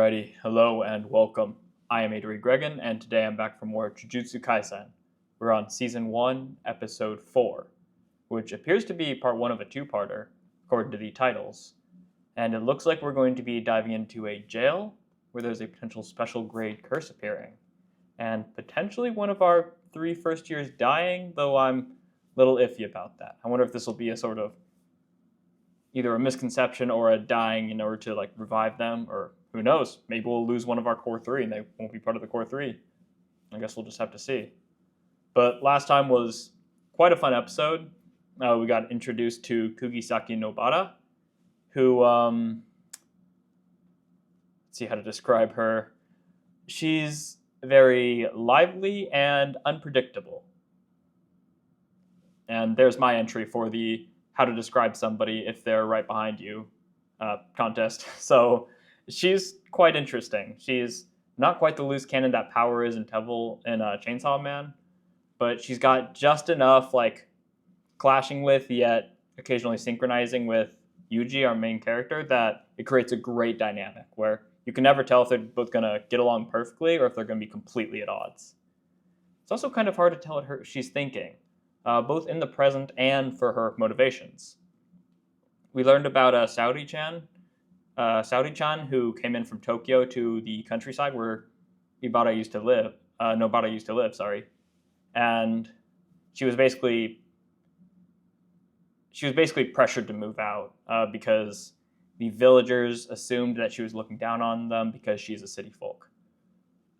Alrighty, hello and welcome. I am Adri Gregan, and today I'm back for more Jujutsu Kaisen. We're on Season 1, Episode 4, which appears to be part 1 of a two-parter, according to the titles. And it looks like we're going to be diving into a jail, where there's a potential special grade curse appearing. And potentially one of our 3 first years dying, though I'm a little iffy about that. I wonder if this will be a sort of either a misconception or a dying in order to revive them, or who knows, maybe we'll lose one of our core 3 and they won't be part of the core 3. I guess we'll just have to see. But last time was quite a fun episode. We got introduced to Kugisaki Nobara, who, let's see how to describe her. She's very lively and unpredictable. And there's my entry for the how to describe somebody if they're right behind you contest. So she's quite interesting. She's not quite the loose cannon that Power is in Tevil and Chainsaw Man, but she's got just enough clashing with, yet occasionally synchronizing with Yuji, our main character, that it creates a great dynamic where you can never tell if they're both going to get along perfectly or if they're going to be completely at odds. It's also kind of hard to tell what she's thinking, both in the present and for her motivations. We learned about Saudi-chan, who came in from Tokyo to the countryside where Nobara used to live, and she was basically pressured to move out because the villagers assumed that she was looking down on them because she's a city folk.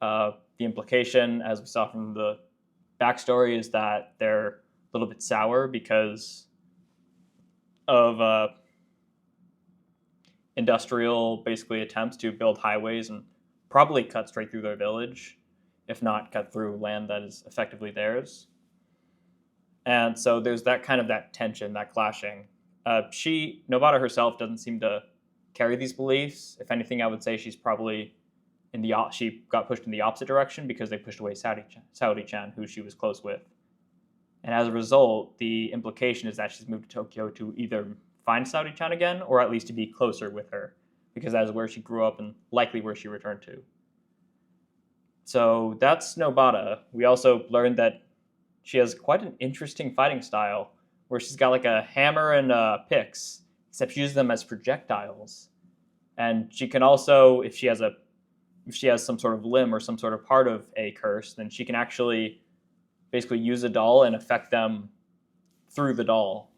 The implication, as we saw from the backstory, is that they're a little bit sour because of industrial attempts to build highways and probably cut straight through their village, if not cut through land that is effectively theirs. And so there's that tension, that clashing. Nobara herself doesn't seem to carry these beliefs. If anything, I would say she's probably she got pushed in the opposite direction because they pushed away Saudi-chan, who she was close with. And as a result, the implication is that she's moved to Tokyo to either find Saudi-chan again, or at least to be closer with her, because that is where she grew up and likely where she returned to. So that's Nobara. We also learned that she has quite an interesting fighting style, where she's got a hammer and picks, except she uses them as projectiles. And she can also, if she has some sort of limb or some sort of part of a curse, then she can actually basically use a doll and affect them through the doll.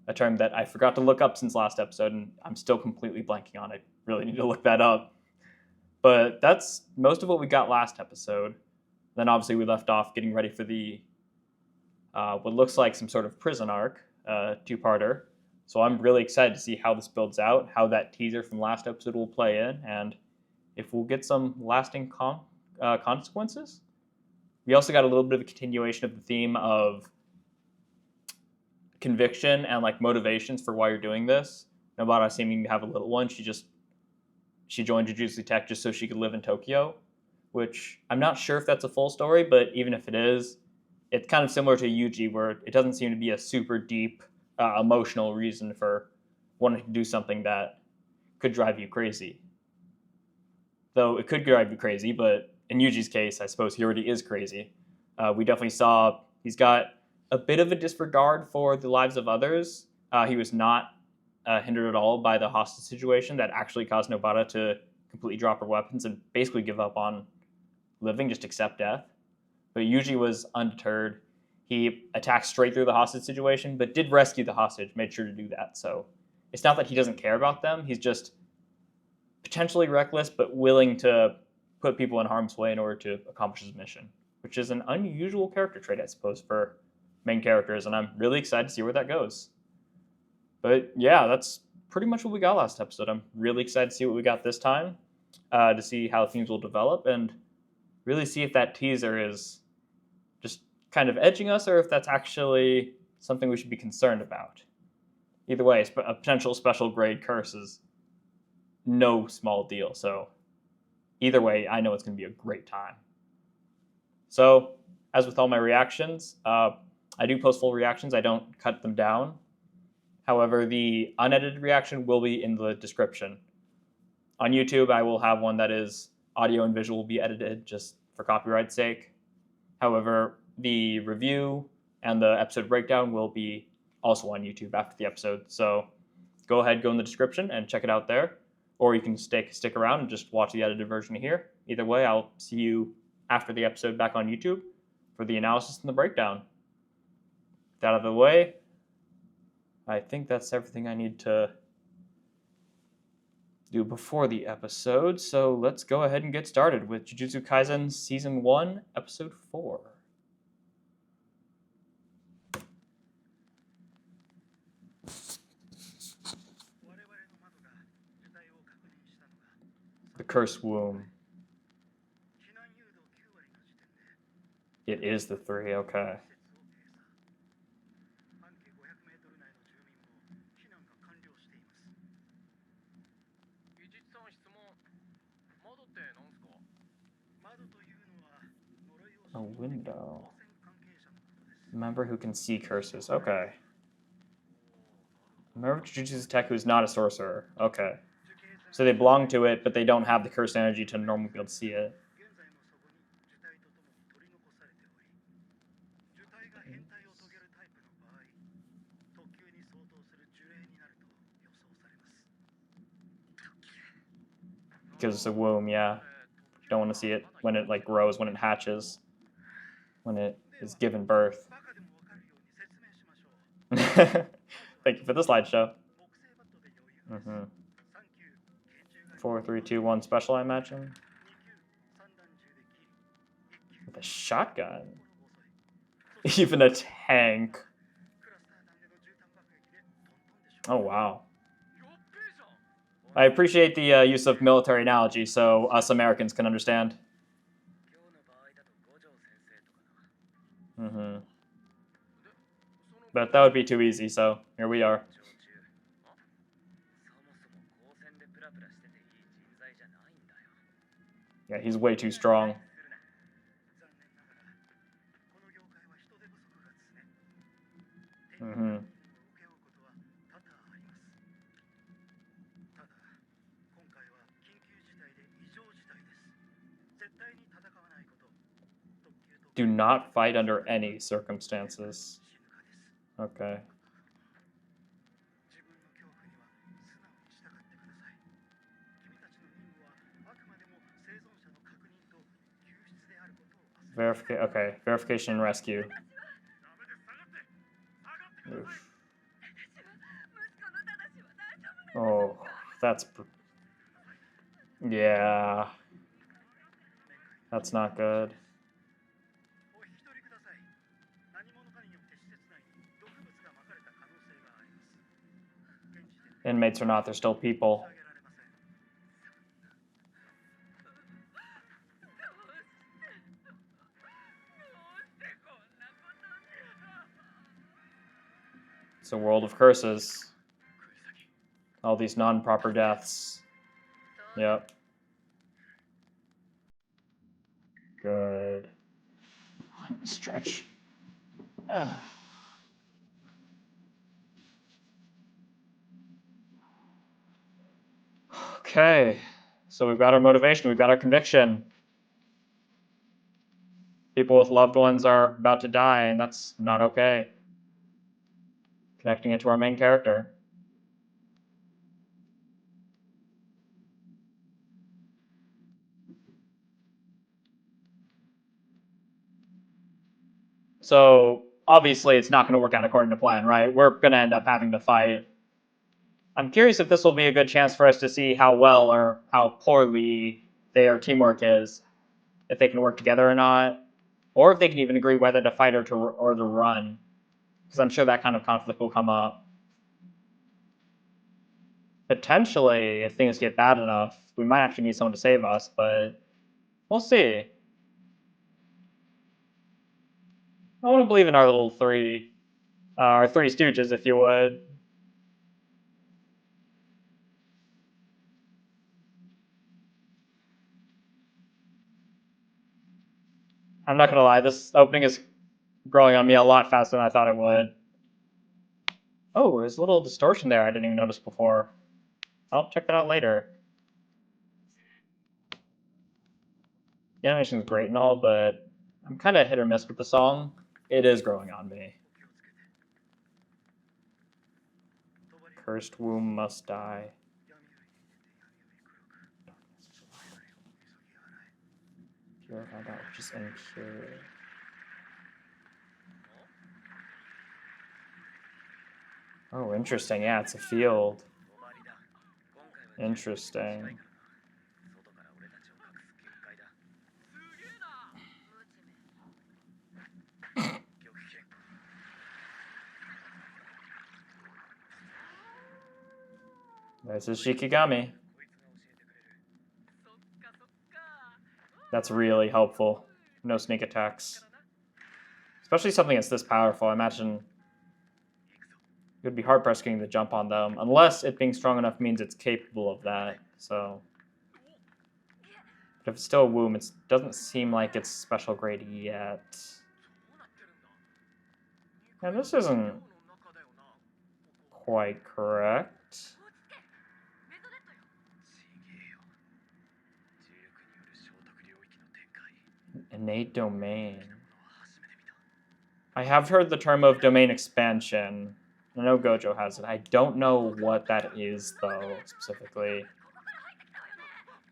A term that I forgot to look up since last episode, and I'm still completely blanking on it. Really need to look that up. But that's most of what we got last episode. Then obviously we left off getting ready for the what looks like some sort of prison arc, two-parter. So I'm really excited to see how this builds out, how that teaser from last episode will play in, and if we'll get some lasting consequences. We also got a little bit of a continuation of the theme of conviction and motivations for why you're doing this. Nobara seeming to have a little one. She joined Jujutsu Tech just so she could live in Tokyo, which I'm not sure if that's a full story, but even if it is, it's kind of similar to Yuji, where it doesn't seem to be a super deep emotional reason for wanting to do something that could drive you crazy. Though it could drive you crazy, but in Yuji's case, I suppose he already is crazy. We definitely saw he's got a bit of a disregard for the lives of others. He was not hindered at all by the hostage situation that actually caused Nobara to completely drop her weapons and basically give up on living, just accept death. But Yuji was undeterred. He attacked straight through the hostage situation, but did rescue the hostage, made sure to do that. So it's not that he doesn't care about them. He's just potentially reckless, but willing to put people in harm's way in order to accomplish his mission, which is an unusual character trait, I suppose, for main characters, and I'm really excited to see where that goes. But yeah, that's pretty much what we got last episode. I'm really excited to see what we got this time, to see how themes will develop, and really see if that teaser is just kind of edging us or if that's actually something we should be concerned about. Either way, a potential special grade curse is no small deal, so either way, I know it's going to be a great time. So, as with all my reactions, I do post full reactions. I don't cut them down. However, the unedited reaction will be in the description. On YouTube, I will have one that is audio and visual will be edited just for copyright's sake. However, the review and the episode breakdown will be also on YouTube after the episode. So go ahead, go in the description and check it out there. Or you can stick around and just watch the edited version here. Either way, I'll see you after the episode back on YouTube for the analysis and the breakdown. That out of the way, I think that's everything I need to do before the episode. So let's go ahead and get started with Jujutsu Kaisen Season 1, Episode 4. The Cursed Womb. It is the 3, okay. A window. Member who can see curses. Okay. A member of Jujutsu Tech who is not a sorcerer. Okay. So they belong to it, but they don't have the cursed energy to normally be able to see it. Because it's a womb, yeah. You don't want to see it when it like grows, when it hatches, when it is given birth. Thank you for the slideshow. 4, 3, 2, 1 special, I imagine. With a shotgun. Even a tank. Oh, wow. I appreciate the use of military analogy so us Americans can understand. But that would be too easy, so here we are. Yeah, he's way too strong. Do not fight under any circumstances. Okay. Okay, verification and rescue. Oof. Oh, that's... Yeah. That's not good. Inmates or not, they're still people. It's a world of curses. All these non-proper deaths. Yep. Good. Stretch. Okay. So we've got our motivation, we've got our conviction. People with loved ones are about to die, and that's not okay. Connecting it to our main character. So obviously it's not going to work out according to plan, right? We're going to end up having to fight. I'm curious if this will be a good chance for us to see how well or how poorly their teamwork is, if they can work together or not, or if they can even agree whether to fight or to run, because I'm sure that kind of conflict will come up. Potentially, if things get bad enough, we might actually need someone to save us, but we'll see. I want to believe in our little our three stooges, if you would. I'm not gonna lie, this opening is growing on me a lot faster than I thought it would. Oh, there's a little distortion there I didn't even notice before. I'll check that out later. The animation's great and all, but I'm kind of hit or miss with the song. It is growing on me. Cursed womb must die. Purified that which is impure. Oh, interesting. Yeah, it's a field. Interesting. This is Shikigami. That's really helpful. No sneak attacks. Especially something that's this powerful. I imagine it would be hard-pressed getting the jump on them, unless it being strong enough means it's capable of that. So, but if it's still a womb, it doesn't seem like it's special grade yet. Now, this isn't quite correct. Innate domain. I have heard the term of domain expansion. I know Gojo has it. I don't know what that is, though, specifically.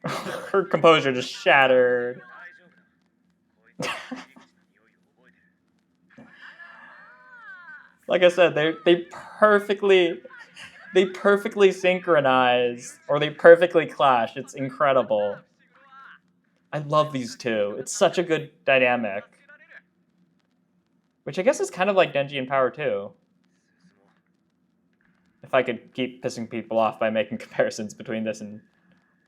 Her composure just shattered. Like I said, they perfectly synchronize, or they perfectly clash. It's incredible. I love these two. It's such a good dynamic. Which I guess is kind of like Denji and Power 2. If I could keep pissing people off by making comparisons between this and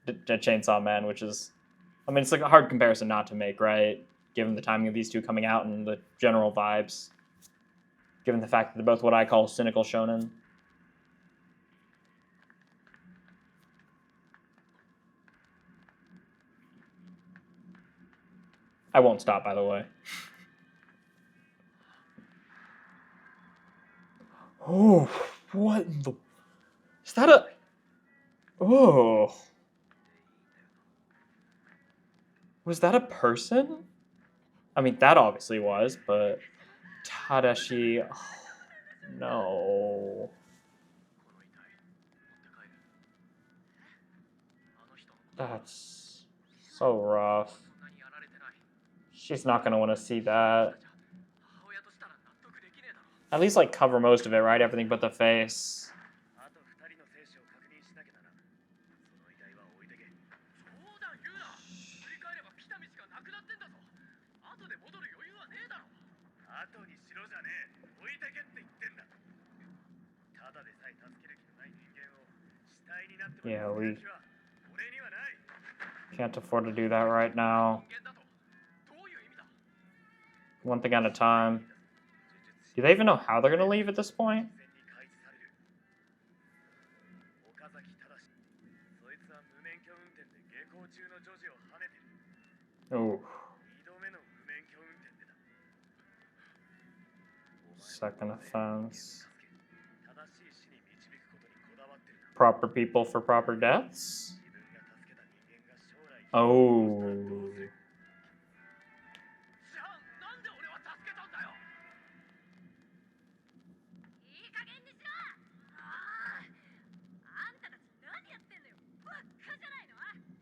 Chainsaw Man, which is... I mean, it's like a hard comparison not to make, right? Given the timing of these two coming out and the general vibes. Given the fact that they're both what I call cynical shonen. I won't stop, by the way. Oh, what in the... Is that a... Oh. Was that a person? I mean, that obviously was, but... Tadashi... Oh, no. That's so rough. She's not going to want to see that. At least, like, cover most of it, right? Everything but the face. Yeah, we can't afford to do that right now. One thing at a time. Do they even know how they're going to leave at this point? Oh. Second offense. Proper people for proper deaths? Oh.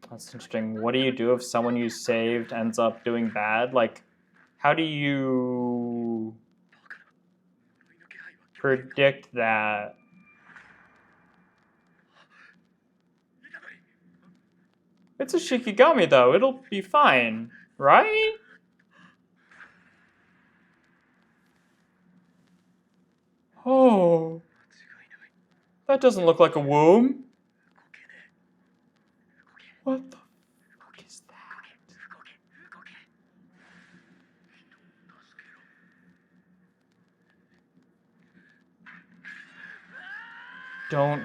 That's interesting. What do you do if someone you saved ends up doing bad? Like, how do you predict that? It's a Shikigami, though. It'll be fine, right? Oh. That doesn't look like a womb. What the fuck is that? Don't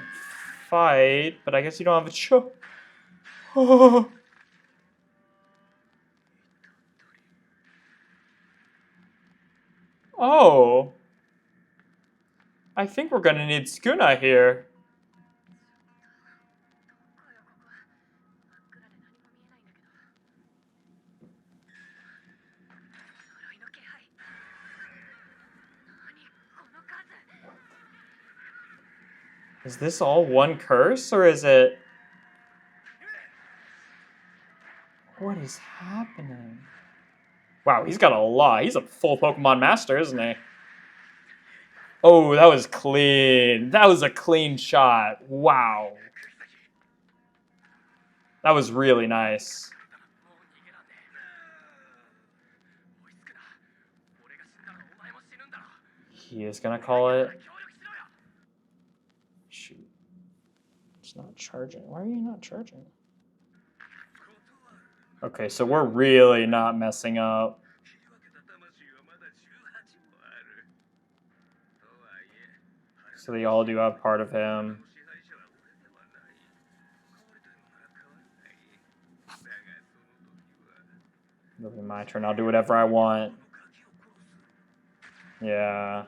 fight, but I guess you don't have a choice. Oh. Oh. I think we're gonna need Sukuna here. Is this all one curse, or is it... What is happening? Wow, he's got a lot. He's a full Pokemon master, isn't he? Oh, that was clean. That was a clean shot. Wow. That was really nice. He is gonna call it. Shoot. It's not charging. Why are you not charging? Okay, so we're really not messing up. So they all do have part of him. It'll be my turn. I'll do whatever I want. Yeah.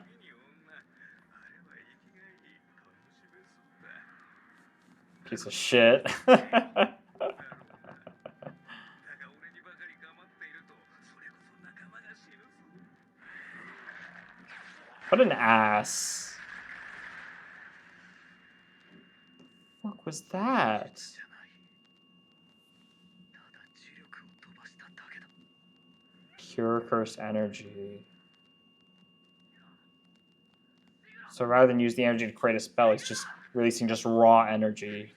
Piece of shit. What an ass. What was that? Pure curse energy. So rather than use the energy to create a spell, he's just releasing just raw energy.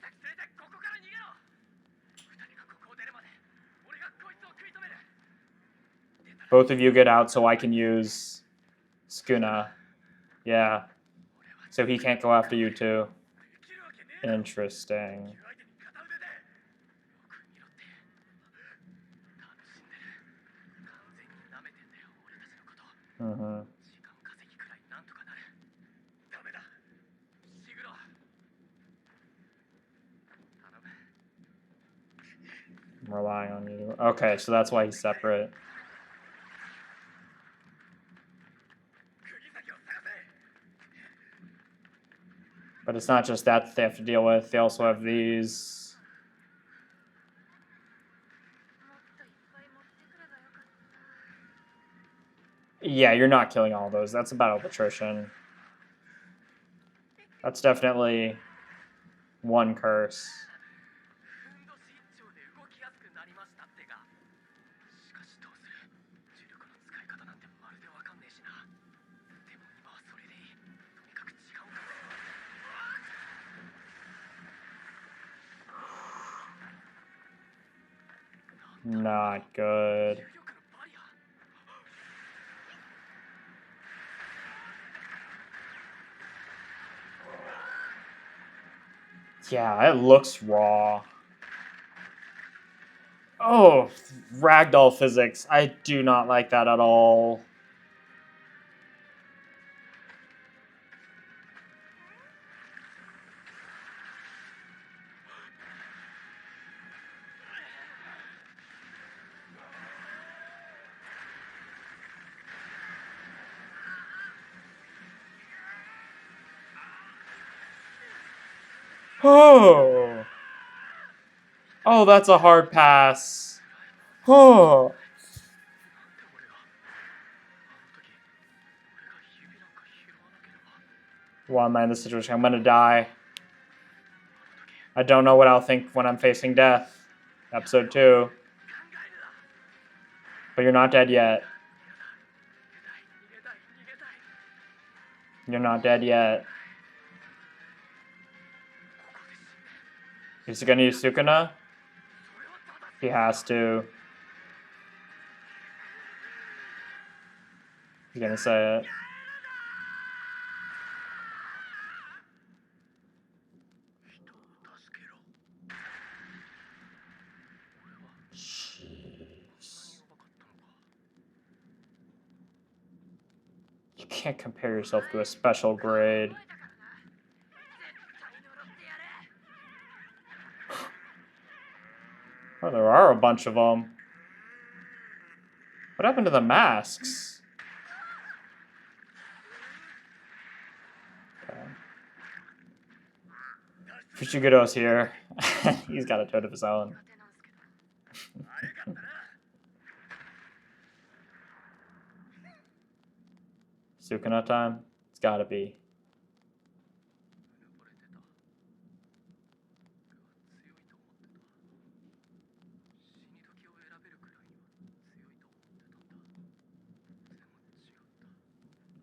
Both of you get out so I can use Skuna. Yeah. So he can't go after you too. Interesting. Mm-hmm. I'm relying on you. Okay, so that's why he's separate. But it's not just that they have to deal with. They also have these. Yeah, you're not killing all those. That's a battle of attrition. That's definitely one curse. Not good. Yeah, it looks raw. Oh, ragdoll physics. I do not like that at all. Oh. Oh, that's a hard pass. Oh. Why am I in this situation? I'm gonna die. I don't know what I'll think when I'm facing death. Episode 2. But you're not dead yet. You're not dead yet. Is he gonna use Sukuna? He has to. He's gonna say it. Jeez. You can't compare yourself to a special grade. Oh, there are a bunch of them. What happened to the masks? Okay. Fushiguro's here. He's got a toad of his own. Sukuna time? It's gotta be.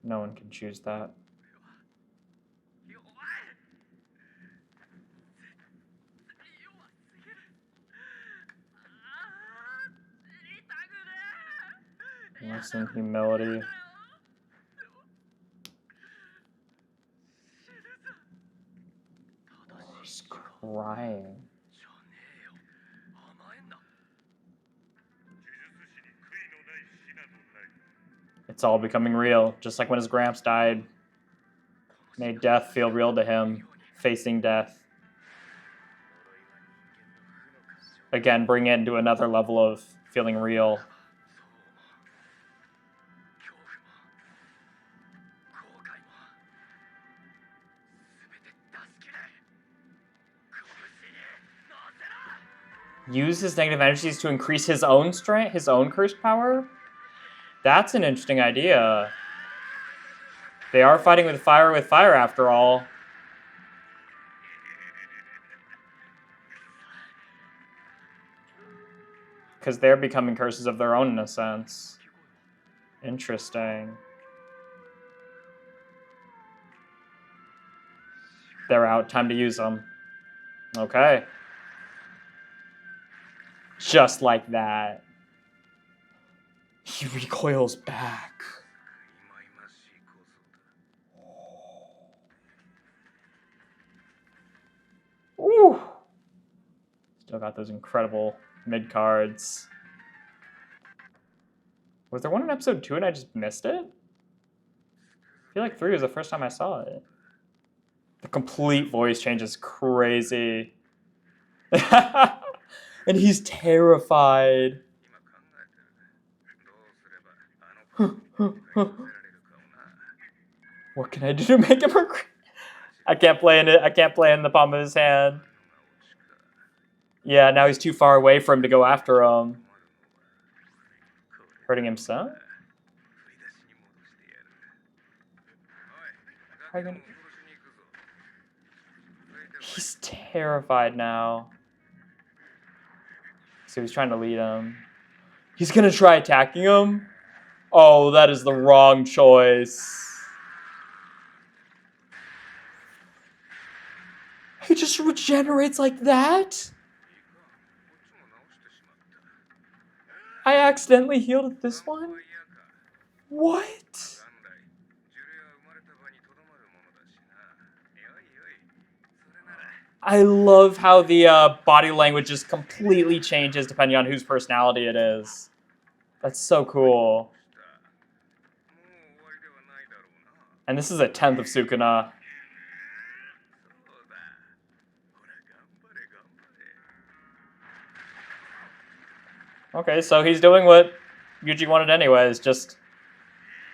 No one can choose that. Less than humility. He's crying. It's all becoming real, just like when his gramps died. Made death feel real to him, facing death. Again, bring it into another level of feeling real. Use his negative energies to increase his own strength, his own cursed power? That's an interesting idea. They are fighting with fire after all. Because they're becoming curses of their own in a sense. Interesting. They're out. Time to use them. Okay. Just like that. He recoils back. Ooh. Still got those incredible mid-cards. Was there one in episode 2 and I just missed it? I feel like 3 was the first time I saw it. The complete voice change is crazy. And he's terrified. What can I do to make him regret? I can't play in it. I can't play in the palm of his hand. Yeah, now he's too far away for him to go after him. Hurting himself? He's terrified now. So he's trying to lead him. He's gonna try attacking him? Oh, that is the wrong choice. He just regenerates like that? I accidentally healed at this one? What? I love how the body language just completely changes depending on whose personality it is. That's so cool. And this is a 10th of Sukuna. Okay, so he's doing what Yuji wanted anyways, just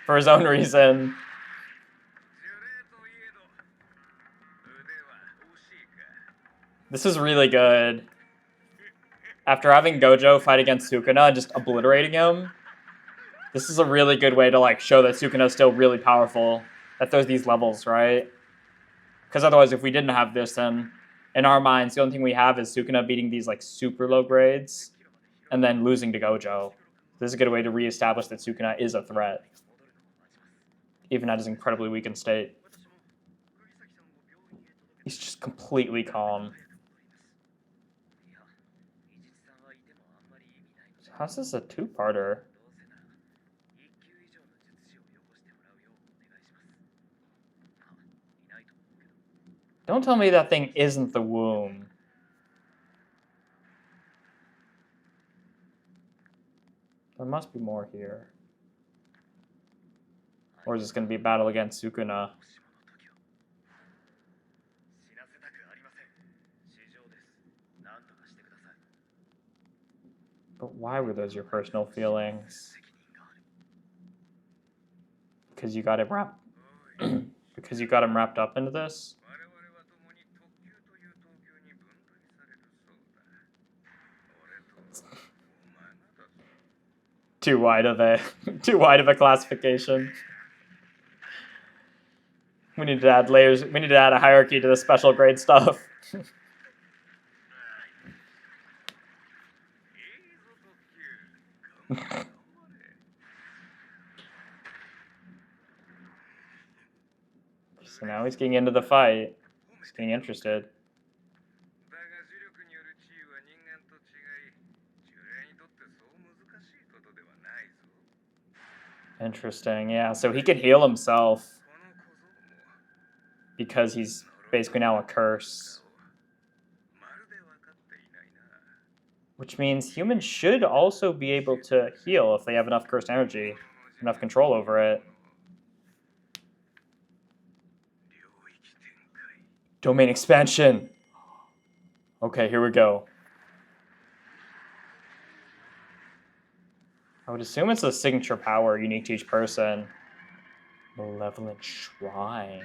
for his own reason. This is really good. After having Gojo fight against Sukuna and just obliterating him, this is a really good way to like show that Sukuna is still really powerful at these levels, right? Because otherwise, if we didn't have this, then in our minds, the only thing we have is Sukuna beating these like super low grades and then losing to Gojo. This is a good way to reestablish that Sukuna is a threat, even at his incredibly weakened state. He's just completely calm. How's this a two-parter? Don't tell me that thing isn't the womb. There must be more here. Or is this going to be a battle against Sukuna? But why were those your personal feelings? Because you got him wrapped... because you got him wrapped up into this? Too wide of a classification. We need to add layers. We need to add a hierarchy to the special grade stuff. Now he's getting into the fight. He's getting interested. Interesting, yeah. So he can heal himself because he's basically now a curse. Which means humans should also be able to heal if they have enough cursed energy, enough control over it. Domain expansion. Okay, here we go. I would assume it's a signature power unique to each person. Malevolent Shrine.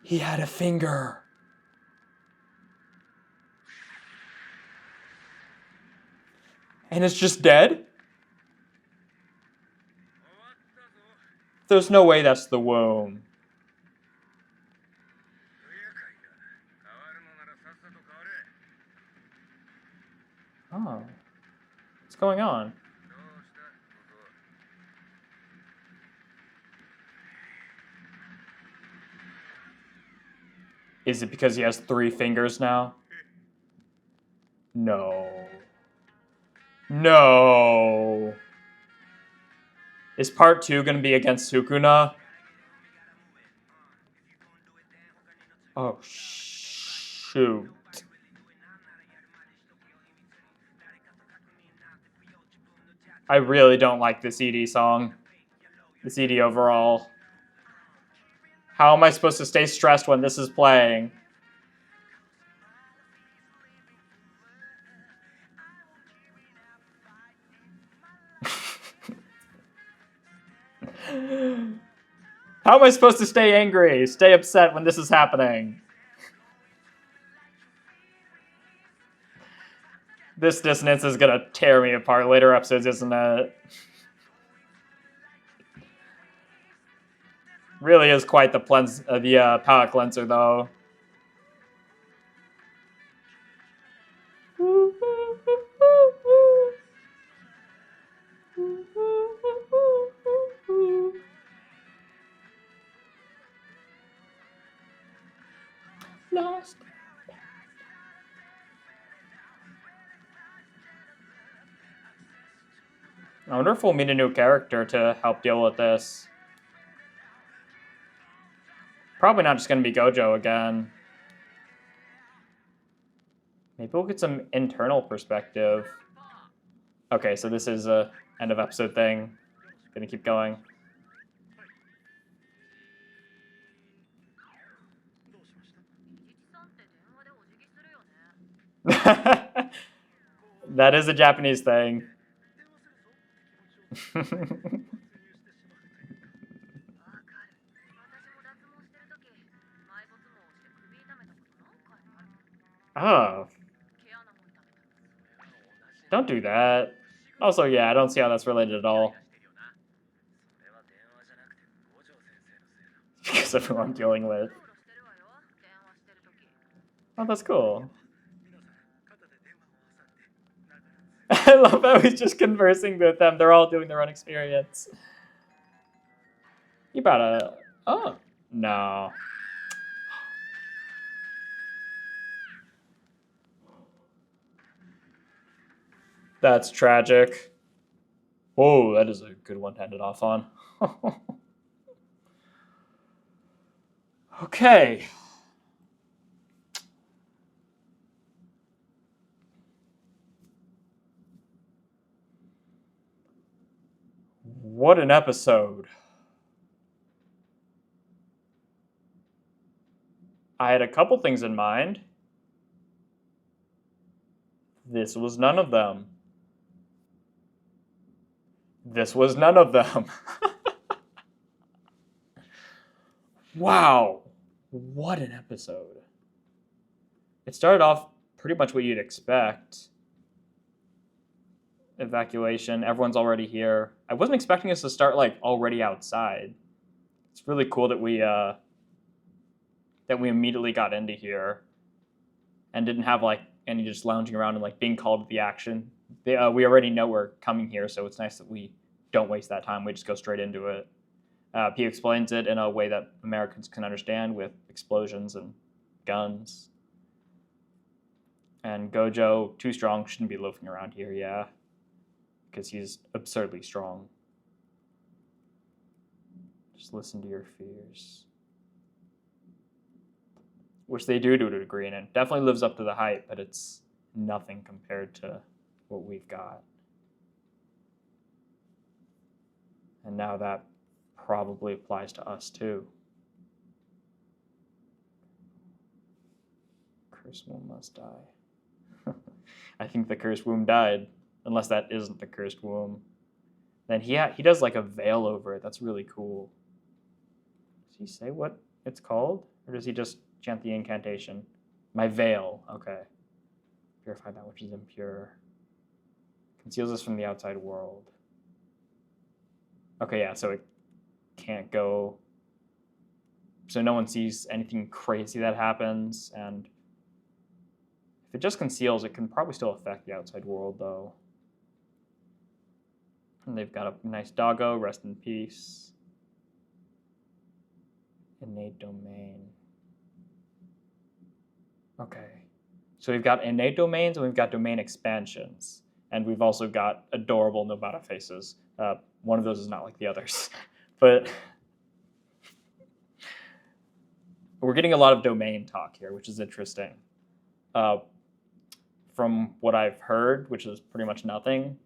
He had a finger. And it's just dead? There's no way that's the womb. Oh. What's going on? Is it because he has 3 fingers now? No. No. Is part 2 going to be against Sukuna? Oh, shoot. I really don't like this ED song. This ED overall. How am I supposed to stay stressed when this is playing? How am I supposed to stay angry, stay upset when this is happening? This dissonance is gonna tear me apart later episodes, isn't it? Really is quite the palate cleanser, though. Lost. I wonder if we'll meet a new character to help deal with this. Probably not just going to be Gojo again. Maybe we'll get some internal perspective. Okay, so this is a end of episode thing. Gonna keep going. That is a Japanese thing. Oh. Don't do that. Also, yeah, I don't see how that's related at all. Because of who I'm dealing with. Oh, that's cool. I love how he's just conversing with them. They're all doing their own experience. You better... Oh. No. That's tragic. Whoa, that is a good one to end it off on. Okay. What an episode. I had a couple things in mind. This was none of them. This was none of them. Wow. What an episode. It started off pretty much what you'd expect. Evacuation. Everyone's already here. I wasn't expecting us to start, like, already outside. It's really cool that we that we immediately got into here and didn't have like any just lounging around and like being called to the action. We already know we're coming here, so it's nice that we don't waste that time. We just go straight into it. He explains it in a way that Americans can understand with explosions and guns. And Gojo, too strong, shouldn't be loafing around here, yeah. Because he's absurdly strong. Just listen to your fears. Which they do to a degree, and it definitely lives up to the hype, but it's nothing compared to what we've got. And now that probably applies to us too. Cursed womb must die. I think the cursed womb died, unless that isn't the cursed womb. Then he does like a veil over it. That's really cool. Does he say what it's called? Or does he just chant the incantation? My veil. Okay. Purify that which is impure. Conceals us from the outside world. Okay, yeah, so it can't go. So no one sees anything crazy that happens, and if it just conceals, it can probably still affect the outside world, though. And they've got a nice doggo, rest in peace. Innate domain. Okay. So we've got innate domains and we've got domain expansions. And we've also got adorable Nobara faces. One of those is not like the others. But we're getting a lot of domain talk here, which is interesting. From what I've heard, which is pretty much nothing,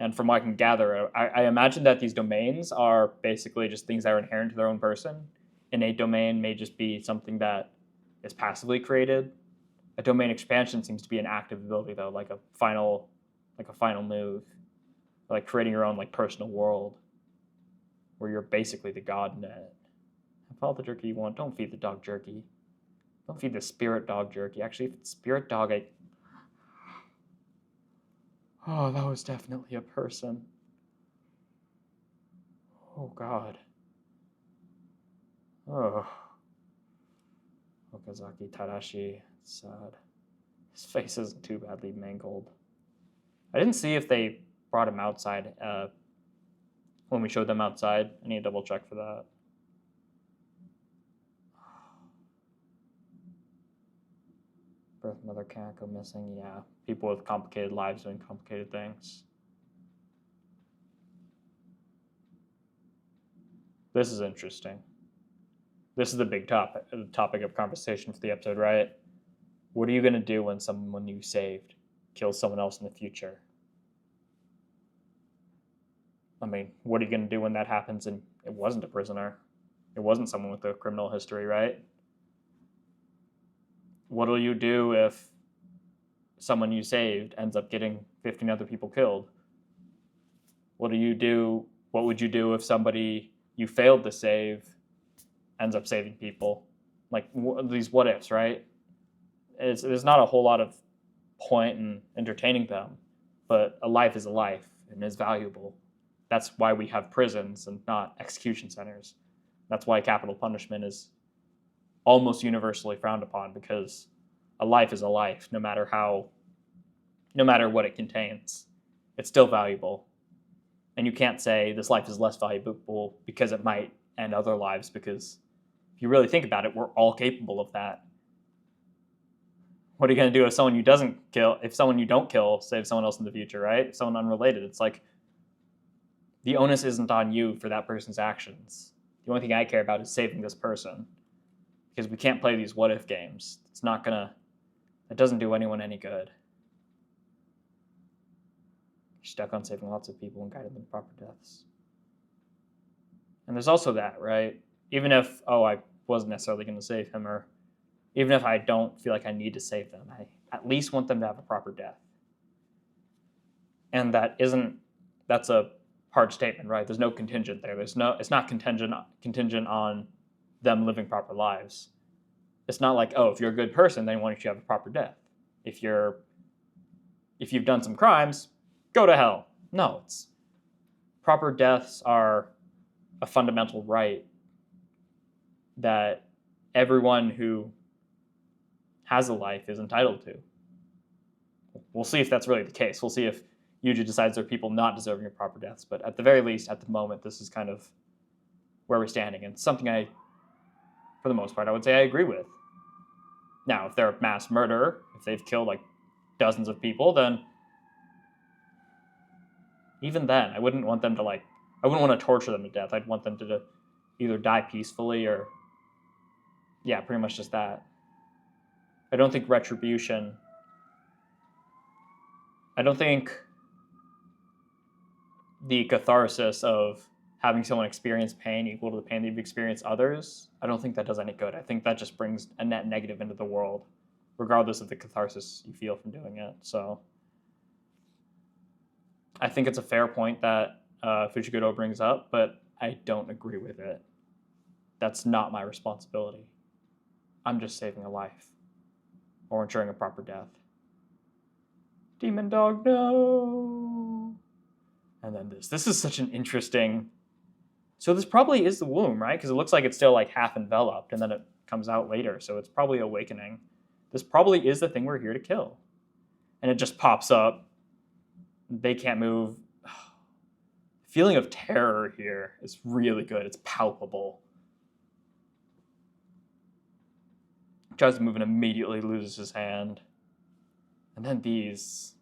and from what I can gather, I imagine that these domains are basically just things that are inherent to their own person. Innate domain may just be something that is passively created. A domain expansion seems to be an active ability, though, like a final move, like creating your own like personal world, where you're basically the god in it. Have all the jerky you want. Don't feed the dog jerky. Don't feed the spirit dog jerky. Actually, if it's spirit dog, oh, that was definitely a person. Oh, God. Oh. Okazaki Tadashi. Sad. His face isn't too badly mangled. I didn't see if they brought him outside when we showed them outside. I need to double check for that. Birth mother can't go missing. Yeah, people with complicated lives doing complicated things. This is interesting. This is the big topic of conversation for the episode, right? What are you going to do when someone you saved kills someone else in the future? I mean, what are you going to do when that happens and it wasn't a prisoner? It wasn't someone with a criminal history, right? What will you do if someone you saved ends up getting 15 other people killed? What do you do? What would you do if somebody you failed to save ends up saving people? Like these what ifs, right? There's not a whole lot of point in entertaining them, but a life is a life and is valuable. That's why we have prisons and not execution centers. That's why capital punishment is almost universally frowned upon, because a life is a life, no matter what it contains. It's still valuable. And you can't say this life is less valuable because it might end other lives, because if you really think about it, we're all capable of that. What are you going to do if someone you don't kill saves someone else in the future, right? Someone unrelated. It's like the onus isn't on you for that person's actions. The only thing I care about is saving this person, because we can't play these what if games. It doesn't do anyone any good. You're stuck on saving lots of people and guiding them to proper deaths. And there's also that, right? Even if, I wasn't necessarily going to save him, or even if I don't feel like I need to save them, I at least want them to have a proper death. And that's a hard statement, right? There's no contingent there. It's not contingent on them living proper lives. It's not like, if you're a good person, then why don't you have a proper death? If you've done some crimes, go to hell. No, proper deaths are a fundamental right that everyone who has a life is entitled to. We'll see if that's really the case. We'll see if Yuji decides there are people not deserving of proper deaths. But at the very least, at the moment, this is kind of where we're standing. And something for the most part, I would say I agree with. Now, if they're a mass murderer, if they've killed like dozens of people, then even then, I wouldn't want them to I wouldn't want to torture them to death. I'd want them to either die peacefully or, yeah, pretty much just that. I don't think retribution, I don't think the catharsis of having someone experience pain equal to the pain that you've experienced others, I don't think that does any good. I think that just brings a net negative into the world, regardless of the catharsis you feel from doing it. So I think it's a fair point that Fujiguro brings up, but I don't agree with it. That's not my responsibility. I'm just saving a life or ensuring a proper death. Demon dog, no. And then this. This is such an interesting... So this probably is the womb, right? Because it looks like it's still like half enveloped and then it comes out later. So it's probably awakening. This probably is the thing we're here to kill. And it just pops up. They can't move. Feeling of terror here is really good. It's palpable. Tries to move and immediately loses his hand. And then these.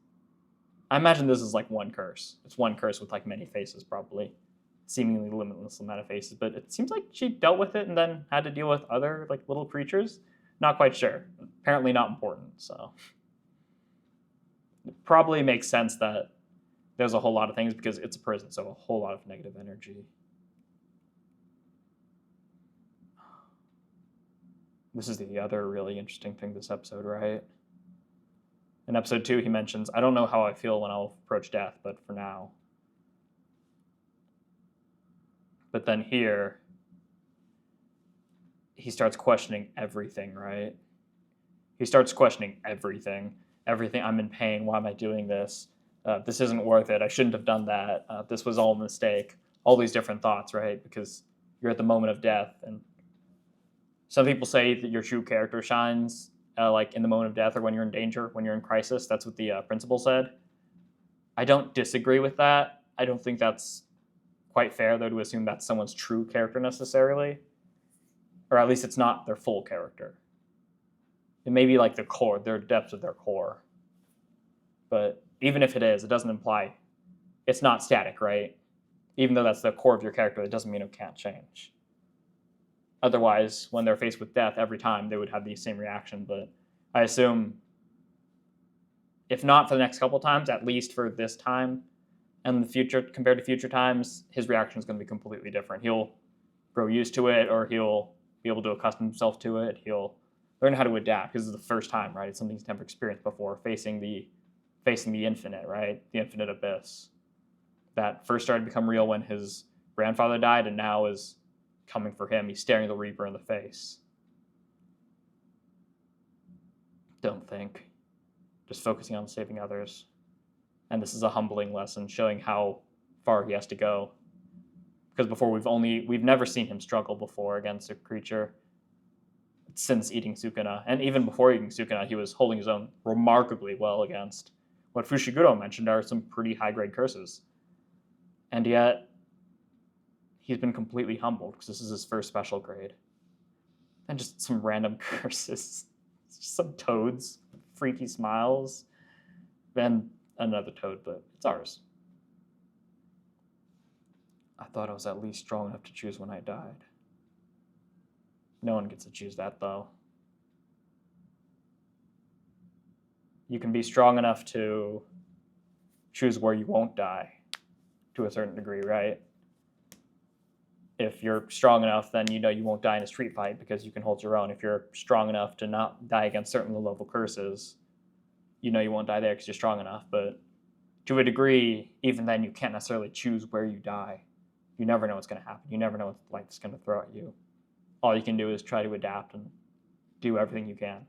I imagine this is like one curse. It's one curse with like many faces, probably. Seemingly limitless amount of faces. But it seems like she dealt with it and then had to deal with other like little creatures. Not quite sure. Apparently not important, so. It probably makes sense that there's a whole lot of things because it's a prison, so a whole lot of negative energy. This is the other really interesting thing this episode, right? In episode 2, he mentions, I don't know how I feel when I'll approach death, but for now. But then here, he starts questioning everything, right? He starts questioning everything. Everything, I'm in pain, why am I doing this? This isn't worth it, I shouldn't have done that. This was all a mistake. All these different thoughts, right? Because you're at the moment of death. And some people say that your true character shines like in the moment of death or when you're in danger, when you're in crisis. That's what the principal said. I don't disagree with that. I don't think that's quite fair, though, to assume that's someone's true character necessarily. Or at least it's not their full character. It may be like the core, their depths of their core. But even if it is, it doesn't imply it's not static, right? Even though that's the core of your character, it doesn't mean it can't change. Otherwise, when they're faced with death every time, they would have the same reaction. But I assume, if not for the next couple times, at least for this time and the future, compared to future times, his reaction is going to be completely different. He'll grow used to it, or he'll be able to accustom himself to it. He'll learn how to adapt, because it's the first time, right? It's something he's never experienced before, facing the infinite, right? The infinite abyss. That first started to become real when his grandfather died, and now is coming for him. He's staring the Reaper in the face. Don't think. Just focusing on saving others. And this is a humbling lesson, showing how far he has to go. Because before we've never seen him struggle before against a creature since eating Sukuna. And even before eating Sukuna, he was holding his own remarkably well against what Fushiguro mentioned are some pretty high-grade curses. And yet, he's been completely humbled because this is his first special grade. And just some random curses. Just some toads, freaky smiles, and another toad, but it's ours. I thought I was at least strong enough to choose when I died. No one gets to choose that, though. You can be strong enough to choose where you won't die, to a certain degree, right? If you're strong enough, then you know you won't die in a street fight because you can hold your own. If you're strong enough to not die against certain low-level curses, you know you won't die there because you're strong enough. But to a degree, even then, you can't necessarily choose where you die. You never know what's going to happen. You never know what life's going to throw at you. All you can do is try to adapt and do everything you can.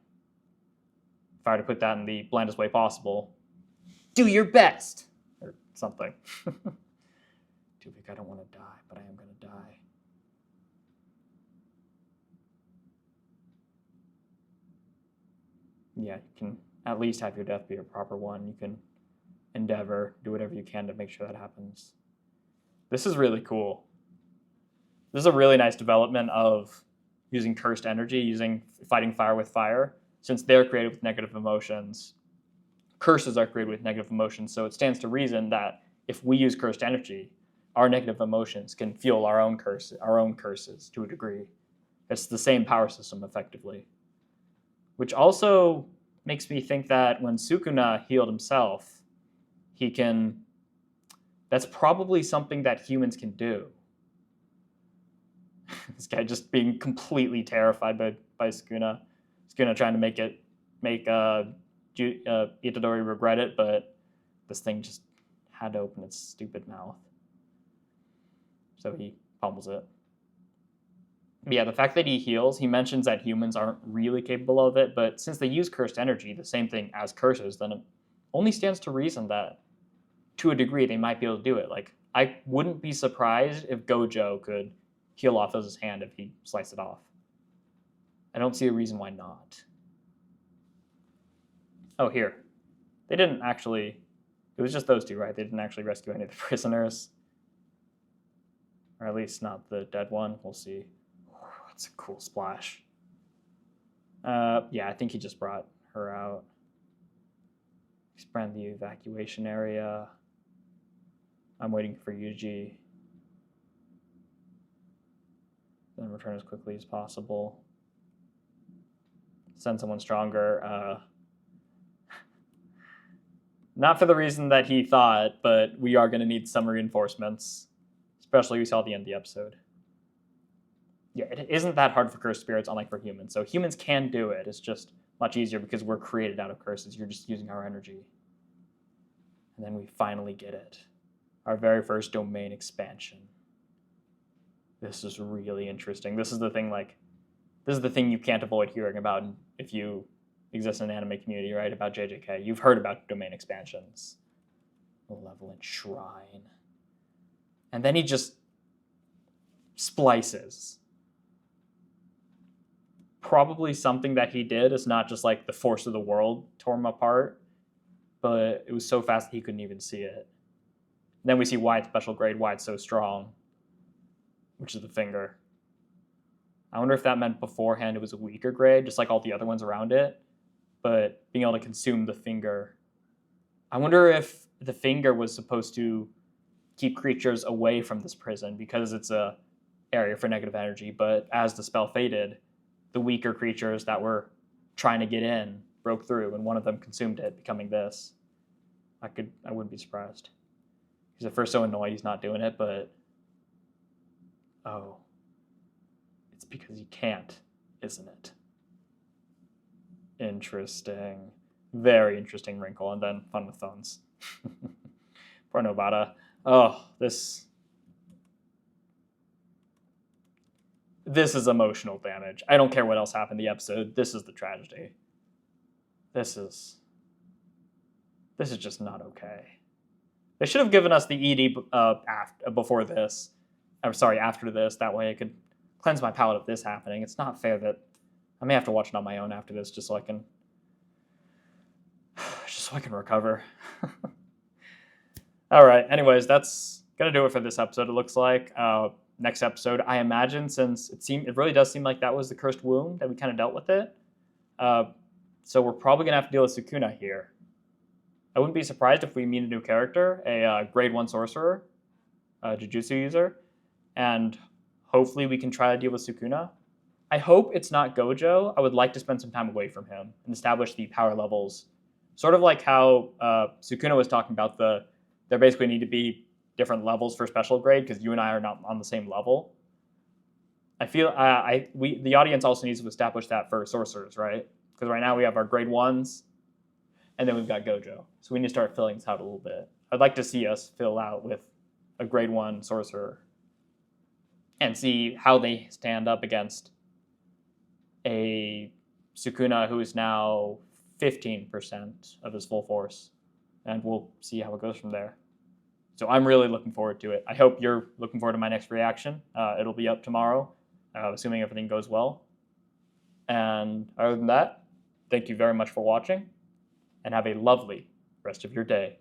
If I were to put that in the blandest way possible, do your best, or something. Too big, I don't want to die, but I am going to die. yeah, you can at least have your death be a proper one. You can endeavor, do whatever you can to make sure that happens. This is really cool. This is a really nice development of using cursed energy, fighting fire with fire. Since they're created with negative emotions, curses are created with negative emotions, so it stands to reason that if we use cursed energy, our negative emotions can fuel our own curses to a degree. It's the same power system, effectively. Which also makes me think that when Sukuna healed himself, that's probably something that humans can do. This guy just being completely terrified by Sukuna. Sukuna trying to make Itadori regret it, but this thing just had to open its stupid mouth. So he pummels it. But yeah, the fact that he heals, he mentions that humans aren't really capable of it, but since they use cursed energy, the same thing as curses, then it only stands to reason that to a degree they might be able to do it. Like, I wouldn't be surprised if Gojo could heal off of his hand if he sliced it off. I don't see a reason why not. Oh, here. They didn't actually... It was just those two, right? They didn't actually rescue any of the prisoners. Or at least not the dead one. We'll see. That's a cool splash. Yeah, I think he just brought her out. Expand the evacuation area. I'm waiting for Yuji. Then return as quickly as possible. Send someone stronger. Not for the reason that he thought, but we are going to need some reinforcements. Especially we saw at the end of the episode. Yeah, it isn't that hard for cursed spirits, unlike for humans. So humans can do it. It's just much easier because we're created out of curses. You're just using our energy. And then we finally get it. Our very first domain expansion. This is really interesting. This is the thing you can't avoid hearing about if you exist in an anime community, right? About JJK. You've heard about domain expansions. Malevolent Shrine. And then he just splices. Probably something that he did is not just like the force of the world tore him apart, but it was so fast that he couldn't even see it. And then we see why it's special grade, why it's so strong, which is the finger. I wonder if that meant beforehand it was a weaker grade, just like all the other ones around it, but being able to consume the finger. I wonder if the finger was supposed to keep creatures away from this prison because it's a area for negative energy, but as the spell faded, the weaker creatures that were trying to get in broke through, and one of them consumed it, becoming this. I wouldn't be surprised. He's at first so annoyed he's not doing it, but oh, it's because he can't, isn't it? Interesting. Very interesting wrinkle, and then fun with phones. Poor Nobata. Oh, this is emotional damage. I don't care what else happened in the episode. This is the tragedy. This is just not okay. They should have given us the ED before this. I'm sorry, after this. That way I could cleanse my palate of this happening. It's not fair that I may have to watch it on my own after this just so I can recover. All right. Anyways, that's gonna do it for this episode. It looks like next episode, I imagine, since it really does seem like that was the cursed wound that we kind of dealt with it. So we're probably gonna have to deal with Sukuna here. I wouldn't be surprised if we meet a new character, a grade 1 sorcerer, a Jujutsu user, and hopefully we can try to deal with Sukuna. I hope it's not Gojo. I would like to spend some time away from him and establish the power levels, sort of like how Sukuna was talking about there basically need to be different levels for special grade because you and I are not on the same level. I feel the audience also needs to establish that for sorcerers, right? Because right now we have our grade 1s, and then we've got Gojo. So we need to start filling this out a little bit. I'd like to see us fill out with a grade 1 sorcerer and see how they stand up against a Sukuna who is now 15% of his full force. And we'll see how it goes from there. So I'm really looking forward to it. I hope you're looking forward to my next reaction. It'll be up tomorrow, assuming everything goes well. And other than that, Thank you very much for watching, and have a lovely rest of your day.